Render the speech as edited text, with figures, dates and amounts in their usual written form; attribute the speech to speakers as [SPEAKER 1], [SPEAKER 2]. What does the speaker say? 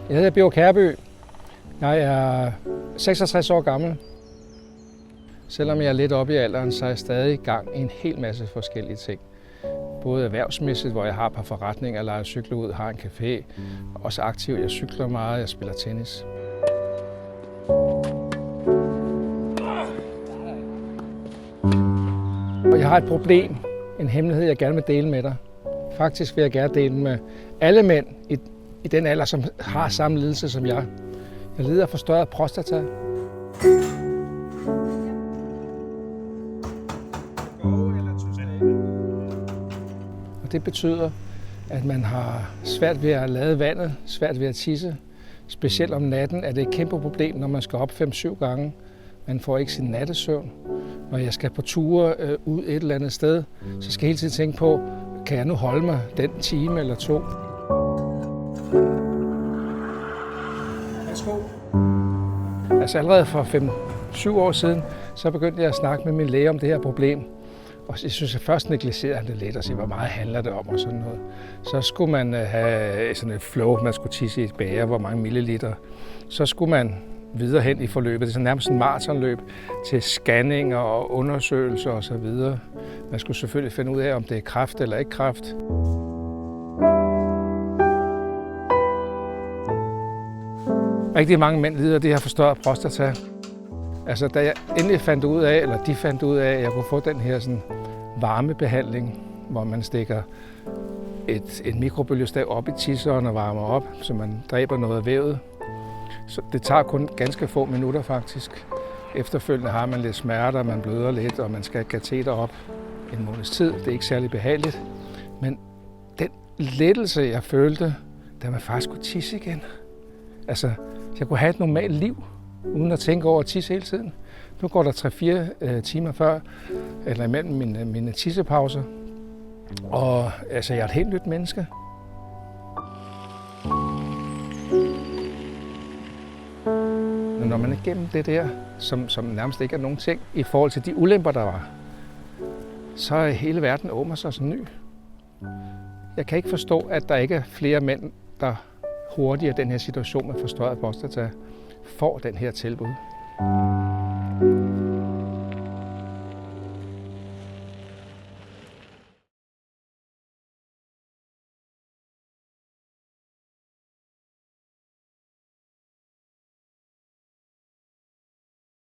[SPEAKER 1] Jeg hedder Bjørn Kærbø. Jeg er 66 år gammel. Selvom jeg er lidt oppe i alderen, så er jeg stadig i gang i en hel masse forskellige ting. Både erhvervsmæssigt, hvor jeg har et par forretninger, leger cykler ud, har en café. Også aktiv, jeg cykler meget, jeg spiller tennis. Og jeg har et problem, en hemmelighed, jeg gerne vil dele med dig. Faktisk vil jeg gerne dele med alle mænd i den alder, som har samme lidelse som jeg. Jeg lider af forstørret prostata. Og det betyder, at man har svært ved at lade vandet, svært ved at tisse. Specielt om natten er det et kæmpe problem, når man skal op 5-7 gange. Man får ikke sin nattesøvn. Når jeg skal på ture ud et eller andet sted, så skal jeg hele tiden tænke på, kan jeg nu holde mig den time eller 2? Værsgo. Altså allerede for 5-7 år siden, så begyndte jeg at snakke med min læge om det her problem. Og jeg synes, at først negligerede han det lidt og sige, hvor meget handler det om og sådan noget. Så skulle man have sådan et flow, man skulle tisse i et bæger, hvor mange milliliter. Så skulle man videre hen i forløbet. Det er nærmest en maratonløb til scanninger og undersøgelser osv. Man skulle selvfølgelig finde ud af, om det er kræft eller ikke kræft. Rigtig mange mænd lider af det her forstørrede prostata. Altså, da jeg endelig fandt ud af, eller de fandt ud af, at jeg kunne få den her sådan varmebehandling, hvor man stikker et mikrobølgestav op i tisseren og varmer op, så man dræber noget af vævet. Så det tager kun ganske få minutter faktisk. Efterfølgende har man lidt smerter, man bløder lidt, og man skal have kateter op en måneds tid. Det er ikke særlig behageligt. Men den lettelse, jeg følte, da man faktisk kunne tisse igen. Altså, jeg kunne have et normalt liv, uden at tænke over at tisse hele tiden. Nu går der 3-4 timer før, eller imellem mine tissepauser. Og altså, jeg er et helt nyt menneske. Når man er igennem det der, som nærmest ikke er nogen ting, i forhold til de ulemper, der var, så er hele verden åbner sig som ny. Jeg kan ikke forstå, at der ikke er flere mænd, der hurtigere i den her situation med forstørret prostata, får den her tilbud.